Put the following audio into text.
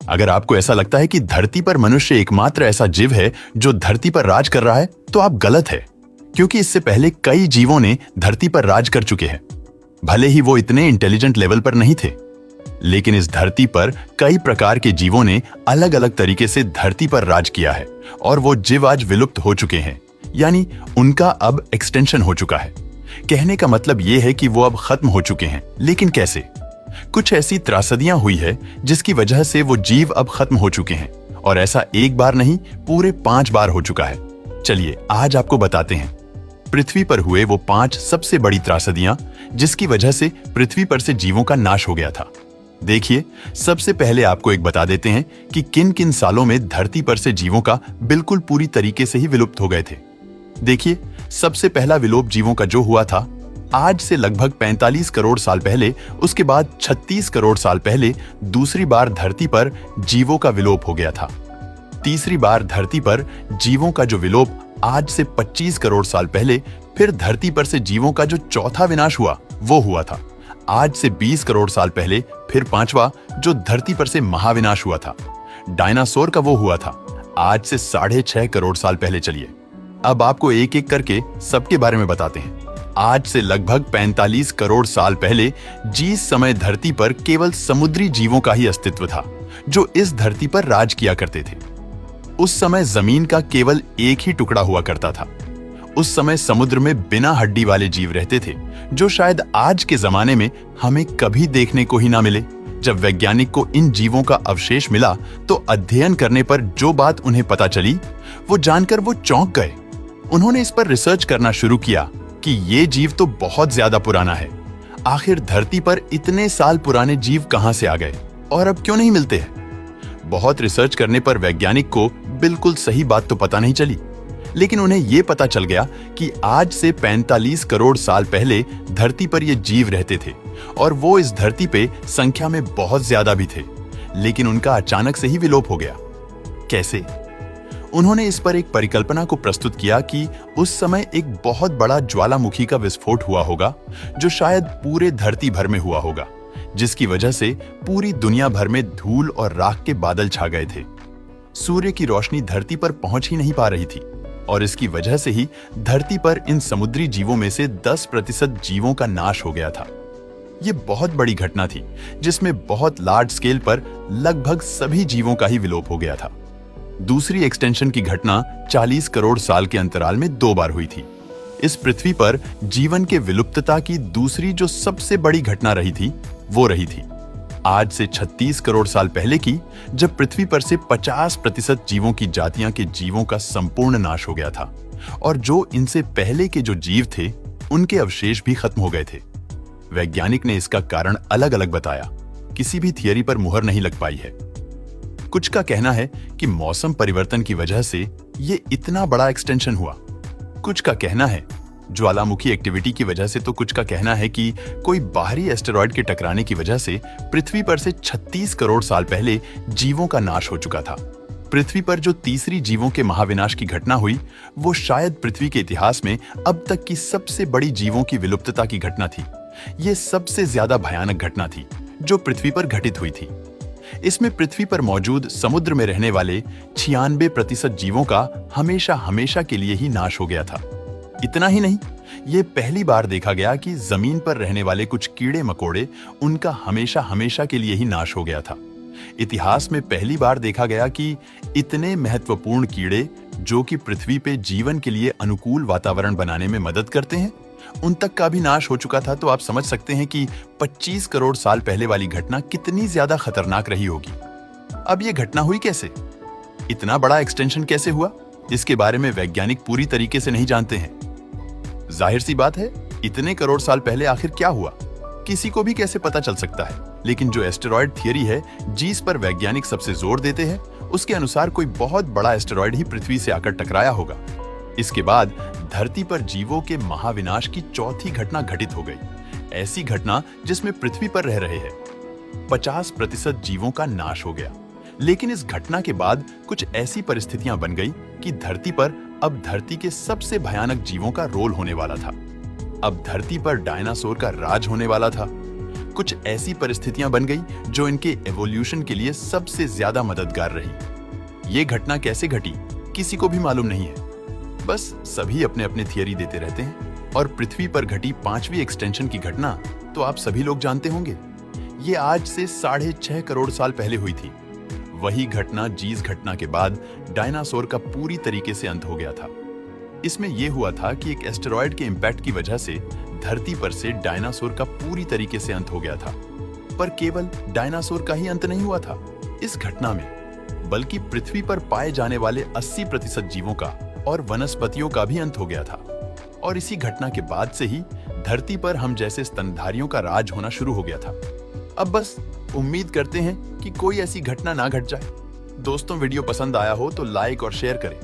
अगर आपको ऐसा लगता है कि धरती पर मनुष्य एकमात्र ऐसा जीव है जो धरती पर राज कर रहा है, तो आप गलत है, क्योंकि इससे पहले कई जीवों ने धरती पर राज कर चुके हैं। भले ही वो इतने इंटेलिजेंट लेवल पर नहीं थे, लेकिन इस धरती पर कई प्रकार के जीवों ने अलग अलग तरीके से धरती पर राज किया है और वो जीव आज विलुप्त हो चुके हैं, यानी उनका अब एक्सटेंशन हो चुका है। कहने का मतलब ये है कि वो अब खत्म हो चुके हैं, लेकिन कैसे? कुछ ऐसी त्रासदियां हुई है जिसकी वजह से वो जीव अब खत्म हो चुके हैं, और ऐसा एक बार नहीं, पूरे 5 बार हो चुका है। चलिए आज आपको बताते हैं पृथ्वी पर हुए वो 5 सबसे बड़ी त्रासदियां जिसकी वजह से पृथ्वी पर से जीवों का नाश हो गया था। देखिए, सबसे पहले आपको एक बता देते हैं कि किन किन सालों में धरती पर से जीवों का बिल्कुल पूरी तरीके से ही विलुप्त हो गए थे। देखिए, सबसे पहला विलोप जीवों का जो हुआ था आज से लगभग 45 करोड़ साल पहले, उसके बाद 36 करोड़ साल पहले दूसरी बार धरती पर जीवों का विलोप हो गया था। तीसरी बार धरती पर जीवों का जो विलोप आज से 25 करोड़ साल पहले, फिर धरती पर से जीवों का जो चौथा विनाश हुआ वो हुआ था आज से 20 करोड़ साल पहले, फिर 5वां जो धरती पर से महाविनाश हुआ था डायनासोर का, वो हुआ था आज से 6.5 करोड़ साल पहले। चलिए अब आपको एक एक करके सबके बारे में बताते हैं। आज से लगभग 45 करोड़ साल पहले जिस समय धरती पर केवल समुद्री जीवों का ही अस्तित्व था जो इस धरती पर राज किया करते थे। उस समय जमीन का केवल एक ही टुकड़ा हुआ करता था। उस समय समुद्र में बिना हड्डी वाले जीव रहते थे जो शायद आज के जमाने में हमें कभी देखने को ही ना मिले। जब वैज्ञानिक को इन जीवों का अवशेष मिला तो अध्ययन करने पर जो बात उन्हें पता चली वो जानकर वो चौंक गए। उन्होंने इस पर रिसर्च करना शुरू किया कि ये जीव तो बहुत ज्यादा पुराना है। आखिर धरती पर इतने साल पुराने जीव कहां से आ गए और अब क्यों नहीं मिलते हैं? बहुत रिसर्च करने पर वैज्ञानिक को बिल्कुल सही बात तो पता नहीं चली, लेकिन उन्हें यह पता चल गया कि आज से 45 करोड़ साल पहले धरती पर ये जीव रहते थे और वो इस धरती पे संख्या में बहुत ज्यादा भी थे, लेकिन उनका अचानक से ही विलोप हो गया। कैसे? उन्होंने इस पर एक परिकल्पना को प्रस्तुत किया कि उस समय एक बहुत बड़ा ज्वालामुखी का विस्फोट हुआ होगा जो शायद पूरे धरती भर में हुआ होगा, जिसकी वजह से पूरी दुनिया भर में धूल और राख के बादल छा गए थे। सूर्य की रोशनी धरती पर पहुंच ही नहीं पा रही थी और इसकी वजह से ही धरती पर इन समुद्री जीवों में से 10% जीवों का नाश हो गया था। ये बहुत बड़ी घटना थी जिसमें बहुत लार्ज स्केल पर लगभग सभी जीवों का ही विलोप हो गया था। दूसरी एक्सटेंशन की घटना 40 करोड़ साल के अंतराल में 2 बार हुई थी। इस पृथ्वी पर जीवन के विलुप्तता की दूसरी जो सबसे बड़ी घटना रही थी वो रही थी आज से 36 करोड़ साल पहले की, जब पृथ्वी पर से 50% जीवों की जातियां के जीवों का संपूर्ण नाश हो गया था और जो इनसे पहले के जो जीव थे उनके अवशेष भी खत्म हो गए थे। वैज्ञानिक ने इसका कारण अलग अलग बताया, किसी भी थियरी पर मुहर नहीं लग पाई है। कुछ का कहना है कि मौसम परिवर्तन की वजह से ये इतना बड़ा एक्सटेंशन हुआ, कुछ का कहना है ज्वालामुखी एक्टिविटी की वजह से, तो कुछ का कहना है कि कोई बाहरी एस्टेरॉयड के टकराने की वजह से पृथ्वी पर से 36 करोड़ साल पहले जीवों का नाश हो चुका था। पृथ्वी पर जो तीसरी जीवों के महाविनाश की घटना हुई वो शायद पृथ्वी के इतिहास में अब तक की सबसे बड़ी जीवों की विलुप्तता की घटना थी। ये सबसे ज्यादा भयानक घटना थी जो पृथ्वी पर घटित हुई थी। इसमें पृथ्वी पर मौजूद समुद्र में रहने वाले 96% जीवों का हमेशा हमेशा के लिए ही नाश हो गया था। इतना ही नहीं, ये पहली बार देखा गया कि जमीन पर रहने वाले कुछ कीड़े मकोड़े, उनका हमेशा हमेशा के लिए ही नाश हो गया था। इतिहास में पहली बार देखा गया कि इतने महत्वपूर्ण कीड़े जो कि पृथ्वी पे जीवन के लिए अनुकूल वातावरण बनाने में मदद करते हैं, उन तक का भी नाश हो चुका था। तो आप समझ सकते हैं कि 25 करोड़ साल पहले वाली घटना कितनी ज्यादा खतरनाक रही होगी। अब ये घटना हुई कैसे? इतना बड़ा एक्सटेंशन कैसे हुआ? इसके बारे में वैज्ञानिक पूरी तरीके से नहीं जानते हैं। जाहिर सी बात है, इतने करोड़ साल पहले आखिर क्या हुआ किसी को भी कैसे पता चल सकता है। लेकिन जो एस्टेरॉयड थियरी है जिस पर वैज्ञानिक सबसे जोर देते हैं, उसके अनुसार कोई बहुत बड़ा एस्टेरॉयड ही पृथ्वी से आकर टकराया होगा। इसके बाद धरती पर जीवों के महाविनाश की चौथी घटना घटित हो गई। ऐसी घटना जिसमें पृथ्वी पर रह रहे हैं 50% जीवों का नाश हो गया। लेकिन इस घटना के बाद कुछ ऐसी परिस्थितियां बन गई कि धरती पर अब धरती के सबसे भयानक जीवों का रोल होने वाला था। अब धरती पर डायनासोर का राज होने वाला था। कुछ ऐसी परिस्थितियां बन गई जो इनके एवोल्यूशन के लिए सबसे ज्यादा मददगार रही। ये घटना कैसे घटी किसी को भी मालूम नहीं है। बस सभी अपने अपने थियरी देते रहते हैं। और पृथ्वी पर घटी 5वीं एक्सटेंशन की घटना तो आप सभी लोग जानते होंगे। ये आज से 6.5 करोड़ साल पहले हुई थी। वही घटना जीस घटना के बाद डायनासोर का पूरी तरीके से अंत हो गया था। इसमें यह हुआ था कि एक एस्टेरॉयड के इंपैक्ट की वजह से धरती पर से डायनासोर का पूरी तरीके से अंत हो गया था। पर केवल डायनासोर का ही अंत नहीं हुआ था इस घटना में, बल्कि पृथ्वी पर पाए जाने वाले 80% जीवों का और वनस्पतियों का भी अंत हो गया था। और इसी घटना के बाद से ही धरती पर हम जैसे स्तनधारियों का राज होना शुरू हो गया था। अब बस उम्मीद करते हैं कि कोई ऐसी घटना ना घट जाए। दोस्तों, वीडियो पसंद आया हो तो लाइक और शेयर करें।